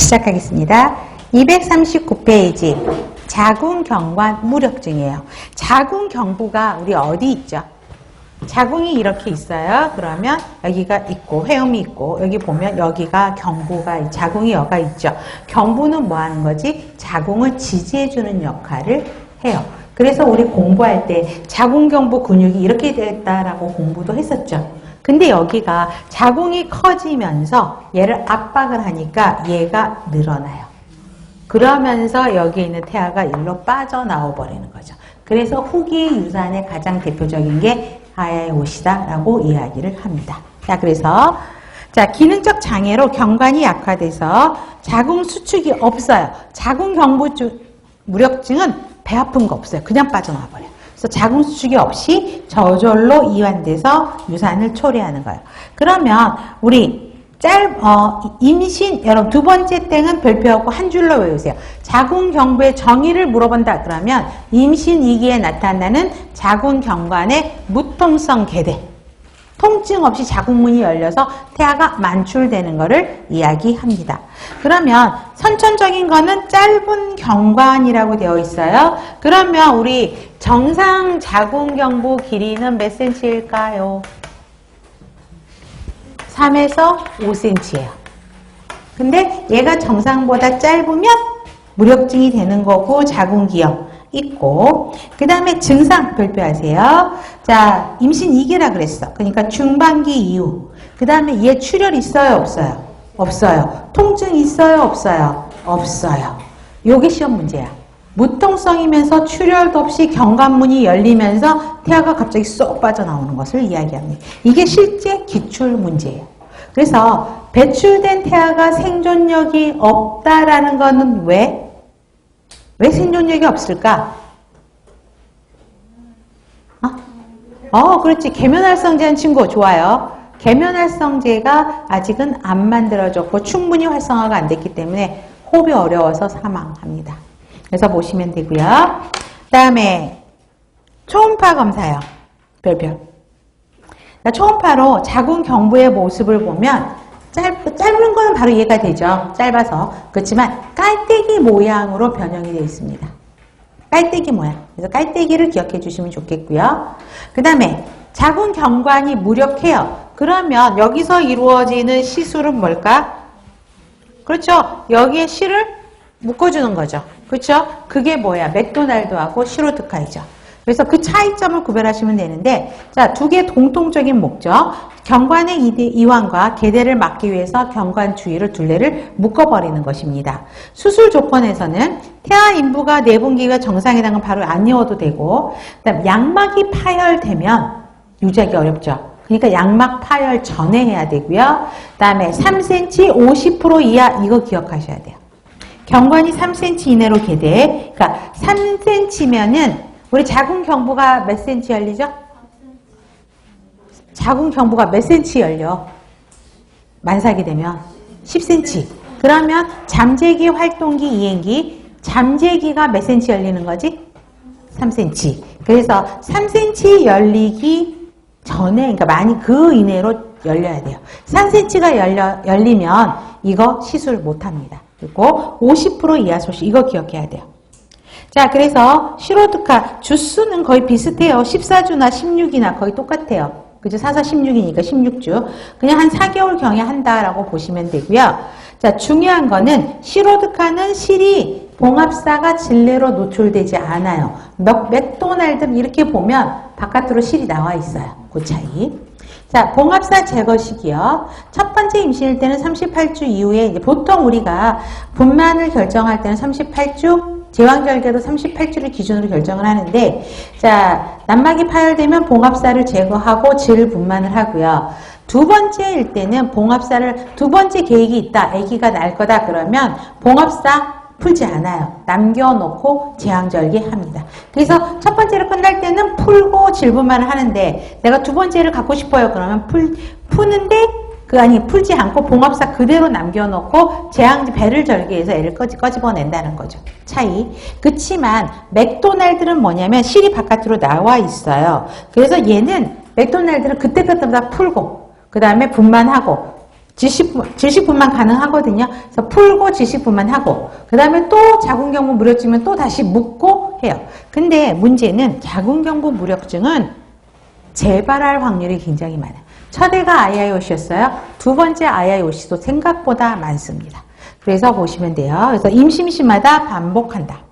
시작하겠습니다. 239페이지 자궁경관 무력증이에요. 자궁경부가 우리 어디 있죠? 자궁이 이렇게 있어요. 그러면 여기가 있고 회음이 있고 여기 보면 여기가 경부가 자궁이 여가 있죠. 경부는 뭐 하는 거지? 자궁을 지지해주는 역할을 해요. 그래서 우리 공부할 때 자궁경부 근육이 이렇게 됐다라고 공부도 했었죠. 근데 여기가 자궁이 커지면서 얘를 압박을 하니까 얘가 늘어나요. 그러면서 여기 있는 태아가 일로 빠져나와 버리는 거죠. 그래서 후기 유산의 가장 대표적인 게 하야의 옷이다라고 이야기를 합니다. 자, 그래서 기능적 장애로 경관이 약화돼서 자궁 수축이 없어요. 자궁경부 무력증은 배 아픈 거 없어요. 그냥 빠져나와 버려요. 그래서 자궁 수축이 없이 저절로 이완돼서 유산을 초래하는 거예요. 그러면 우리 임신, 여러분 두 번째 땡은 별표하고 한 줄로 외우세요. 자궁경부의 정의를 물어본다 그러면 임신 2기에 나타나는 자궁경관의 무통성 개대, 통증 없이 자궁문이 열려서 태아가 만출되는 것을 이야기합니다. 그러면 선천적인 거는 짧은 경관이라고 되어 있어요. 그러면 우리 정상 자궁경부 길이는 몇 cm일까요? 3에서 5cm예요. 근데 얘가 정상보다 짧으면 무력증이 되는 거고 자궁기형 있고, 그 다음에 증상 별표하세요. 자, 임신 2기라 그랬어. 그러니까 중반기 이후. 그 다음에 얘 출혈 있어요, 없어요? 없어요. 통증 있어요, 없어요? 없어요. 요게 시험 문제야. 무통성이면서 출혈도 없이 경관문이 열리면서 태아가 갑자기 쏙 빠져나오는 것을 이야기합니다. 이게 실제 기출 문제예요. 그래서 배출된 태아가 생존력이 없다라는 거는 왜 생존력이 없을까? 그렇지. 계면활성제한 친구 좋아요. 계면활성제가 아직은 안 만들어졌고 충분히 활성화가 안 됐기 때문에 호흡이 어려워서 사망합니다. 그래서 보시면 되고요. 그 다음에 초음파 검사요. 별별. 초음파로 자궁경부의 모습을 보면 짧은 거는 바로 이해가 되죠. 짧아서. 그렇지만 깔때기 모양으로 변형이 되어 있습니다. 깔때기 모양. 그래서 깔때기를 기억해 주시면 좋겠고요. 그 다음에 자궁경관이 무력해요. 그러면 여기서 이루어지는 시술은 뭘까? 그렇죠. 여기에 실을 묶어주는 거죠. 그렇죠? 그게 뭐야? 맥도날드하고 시로드카이죠. 그래서 그 차이점을 구별하시면 되는데, 자, 두 개 공통적인 목적. 경관의 이완과 개대를 막기 위해서 경관 주위를 둘레를 묶어버리는 것입니다. 수술 조건에서는 태아 인부가 내분기가 정상이라는 건 바로 안 이어도 되고, 그다음 양막이 파열되면 유지하기 어렵죠. 그러니까 양막 파열 전에 해야 되고요. 그다음에 3cm 50% 이하 이거 기억하셔야 돼요. 경관이 3cm 이내로 개대. 그러니까 3cm면은 우리 자궁경부가 몇 cm 열리죠? 자궁경부가 몇 cm 열려? 만삭이 되면 10cm. 그러면 잠재기, 활동기, 이행기, 잠재기가 몇 cm 열리는 거지? 3cm. 그래서 3cm 열리기 전에, 그러니까 많이 그 이내로 열려야 돼요. 3cm가 열리면 이거 시술 못합니다. 그리고 50% 이하 소시, 이거 기억해야 돼요. 자, 그래서 시로드카 주수는 거의 비슷해요. 14주나 16이나 거의 똑같아요. 그죠? 4사 16이니까 16주. 그냥 한 4개월경에 한다라고 보시면 되고요. 자, 중요한 거는 시로드카는 실이 봉합사가 질내로 노출되지 않아요. 맥도날드 이렇게 보면 바깥으로 실이 나와 있어요. 그 차이. 자, 봉합사 제거식이요. 첫 번째 임신일 때는 38주 이후에 이제 보통 우리가 분만을 결정할 때는 38주, 제왕절개도 38주를 기준으로 결정을 하는데, 자, 난막이 파열되면 봉합사를 제거하고 질 분만을 하고요. 두 번째일 때는 봉합사를 두 번째 계획이 있다. 아기가 날 거다 그러면 봉합사 풀지 않아요. 남겨놓고 제왕절개합니다. 그래서 첫 번째로 끝날 때는 풀고 질분만을 하는데 내가 두 번째를 갖고 싶어요. 그러면 푸는데 풀지 않고 봉합사 그대로 남겨놓고 배를 절개해서 애를 꺼집어낸다는 거죠. 차이. 그치만 맥도날드는 뭐냐면 실이 바깥으로 나와 있어요. 그래서 얘는 맥도날드는 그때그때마다 풀고 그 다음에 분만하고 질식분만 가능하거든요. 그래서 풀고 질식분만 하고 그 다음에 또 자궁경부 무력증은 또 다시 묶고 해요. 근데 문제는 자궁경부 무력증은 재발할 확률이 굉장히 많아요. 첫 해가 IIOC였어요. 두 번째 IIOC도 생각보다 많습니다. 그래서 보시면 돼요. 그래서 임신시마다 반복한다.